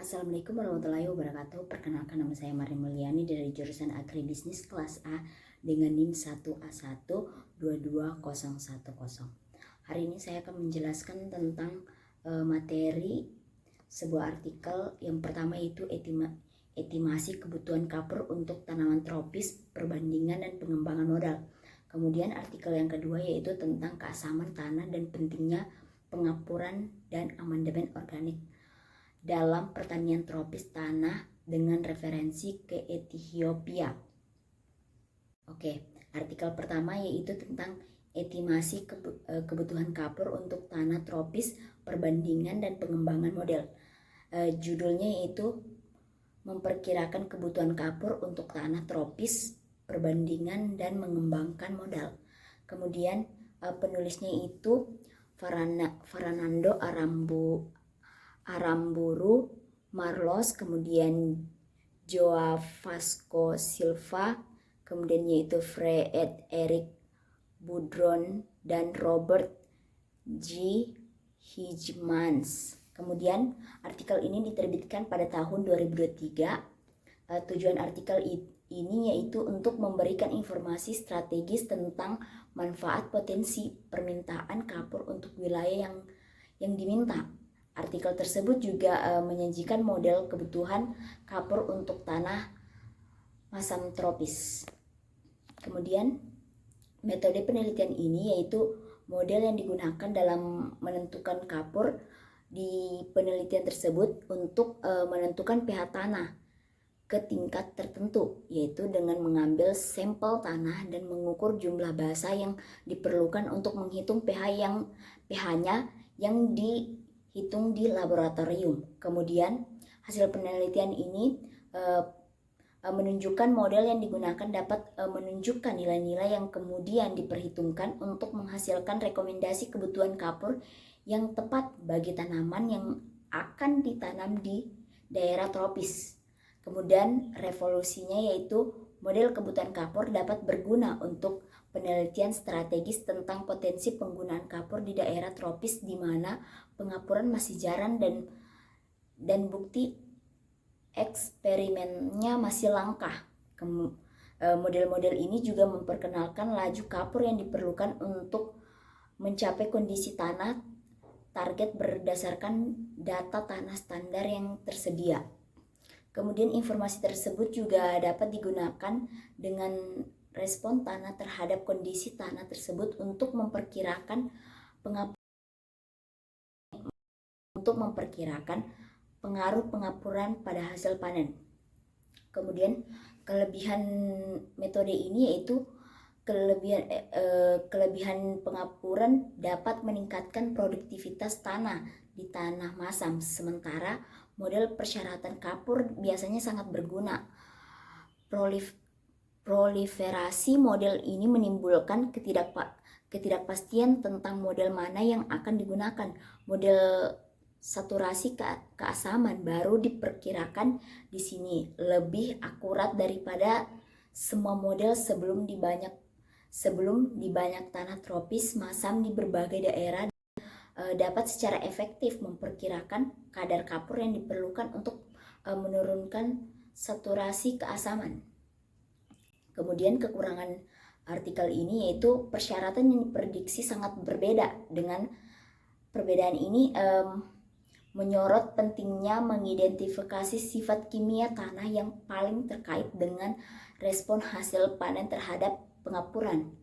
Assalamualaikum warahmatullahi wabarakatuh. Perkenalkan, nama saya Marin Mulyani dari jurusan Agribisnis kelas A dengan NIM 1A1222010. Hari ini saya akan menjelaskan tentang materi sebuah artikel. Yang pertama yaitu estimasi kebutuhan kapur untuk tanaman tropis, perbandingan dan pengembangan modal. Kemudian artikel yang kedua yaitu tentang keasaman tanah dan pentingnya pengapuran dan amandemen organik dalam pertanian tropis tanah dengan referensi ke Ethiopia. Oke, artikel pertama yaitu tentang estimasi kebutuhan kapur untuk tanah tropis, perbandingan dan pengembangan model. Judulnya yaitu memperkirakan kebutuhan kapur untuk tanah tropis, perbandingan dan mengembangkan modal. Kemudian penulisnya itu Fernando Aramburu Marlos, kemudian Joao Vasco Silva, kemudian yaitu Fred Eric Budron dan Robert G. Hijmans. Kemudian artikel ini diterbitkan pada tahun 2023. Tujuan artikel ini yaitu untuk memberikan informasi strategis tentang manfaat potensi permintaan kapur untuk wilayah yang diminta. Artikel tersebut juga menyajikan model kebutuhan kapur untuk tanah masam tropis. Kemudian metode penelitian ini yaitu model yang digunakan dalam menentukan kapur di penelitian tersebut untuk menentukan pH tanah ke tingkat tertentu, yaitu dengan mengambil sampel tanah dan mengukur jumlah basa yang diperlukan untuk menghitung pH-nya yang dihitung di laboratorium. Kemudian hasil penelitian ini menunjukkan model yang digunakan dapat menunjukkan nilai-nilai yang kemudian diperhitungkan untuk menghasilkan rekomendasi kebutuhan kapur yang tepat bagi tanaman yang akan ditanam di daerah tropis. Kemudian revolusinya yaitu model kebutuhan kapur dapat berguna untuk penelitian strategis tentang potensi penggunaan kapur di daerah tropis di mana pengapuran masih jarang dan bukti eksperimennya masih langka. Model-model ini juga memperkenalkan laju kapur yang diperlukan untuk mencapai kondisi tanah target berdasarkan data tanah standar yang tersedia. Kemudian informasi tersebut juga dapat digunakan dengan respon tanah terhadap kondisi tanah tersebut untuk memperkirakan pengaruh pengapuran pada hasil panen. Kemudian kelebihan metode ini yaitu kelebihan pengapuran dapat meningkatkan produktivitas tanah di tanah masam, sementara model persyaratan kapur biasanya sangat berguna. Proliferasi model ini menimbulkan ketidakpastian tentang model mana yang akan digunakan. Model saturasi keasaman baru diperkirakan di sini lebih akurat daripada semua model sebelum di banyak tanah tropis masam di berbagai daerah dapat secara efektif memperkirakan kadar kapur yang diperlukan untuk menurunkan saturasi keasaman. Kemudian kekurangan artikel ini yaitu persyaratan yang diprediksi sangat berbeda. Dengan perbedaan ini menyorot pentingnya mengidentifikasi sifat kimia tanah yang paling terkait dengan respon hasil panen terhadap pengapuran.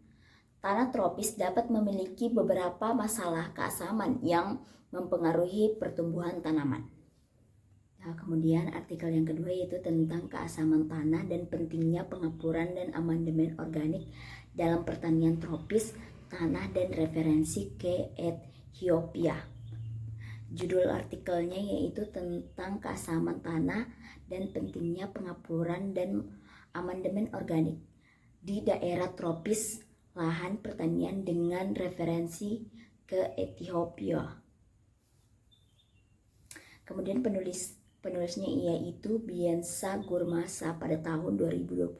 Tanah tropis dapat memiliki beberapa masalah keasaman yang mempengaruhi pertumbuhan tanaman. Nah, kemudian artikel yang kedua yaitu tentang keasaman tanah dan pentingnya pengapuran dan amandemen organik dalam pertanian tropis tanah dan referensi ke Ethiopia. Judul artikelnya yaitu tentang keasaman tanah dan pentingnya pengapuran dan amandemen organik di daerah tropis lahan pertanian dengan referensi ke Ethiopia. Kemudian penulisnya yaitu Biensa Gurmasa pada tahun 2020.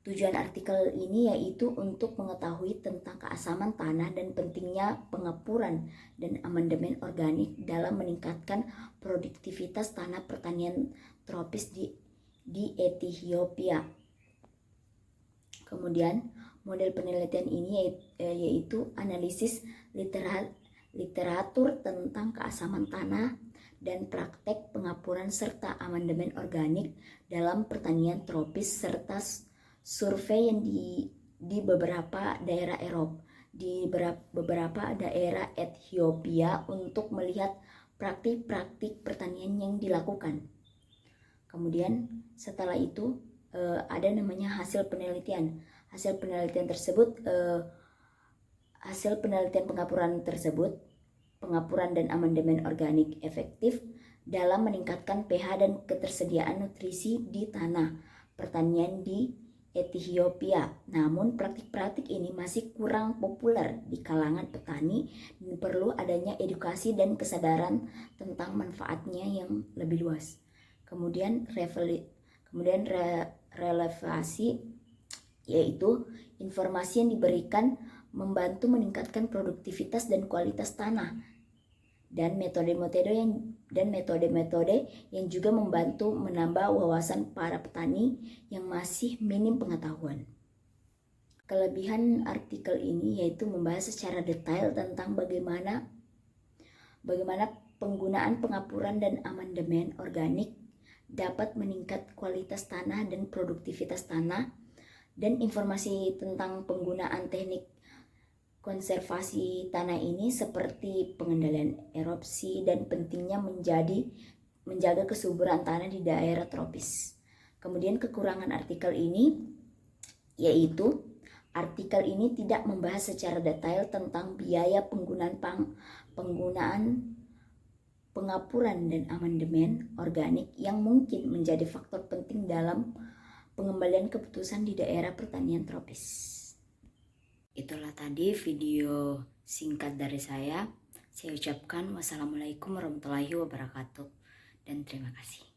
Tujuan artikel ini yaitu untuk mengetahui tentang keasaman tanah dan pentingnya pengapuran dan amandemen organik dalam meningkatkan produktivitas tanah pertanian tropis di Ethiopia. Kemudian model penelitian ini yaitu analisis literatur tentang keasaman tanah dan praktek pengapuran serta amandemen organik dalam pertanian tropis serta survei yang di beberapa daerah Eropa, di beberapa daerah Ethiopia untuk melihat praktik-praktik pertanian yang dilakukan. Kemudian setelah itu ada namanya hasil penelitian. Hasil penelitian tersebut, hasil penelitian pengapuran tersebut, pengapuran dan amandemen organik efektif dalam meningkatkan pH dan ketersediaan nutrisi di tanah pertanian di Ethiopia. Namun praktik-praktik ini masih kurang populer di kalangan petani dan perlu adanya edukasi dan kesadaran tentang manfaatnya yang lebih luas. Kemudian relevasi yaitu informasi yang diberikan membantu meningkatkan produktivitas dan kualitas tanah dan metode-metode yang juga membantu menambah wawasan para petani yang masih minim pengetahuan. Kelebihan artikel ini yaitu membahas secara detail tentang bagaimana penggunaan pengapuran dan amandemen organik dapat meningkat kualitas tanah dan produktivitas tanah, dan informasi tentang penggunaan teknik konservasi tanah ini seperti pengendalian erupsi dan pentingnya menjaga kesuburan tanah di daerah tropis. Kemudian kekurangan artikel ini yaitu artikel ini tidak membahas secara detail tentang biaya penggunaan pengapuran dan amandemen organik yang mungkin menjadi faktor penting dalam pengembalian keputusan di daerah pertanian tropis. Itulah tadi video singkat dari saya. Saya ucapkan wassalamualaikum warahmatullahi wabarakatuh dan terima kasih.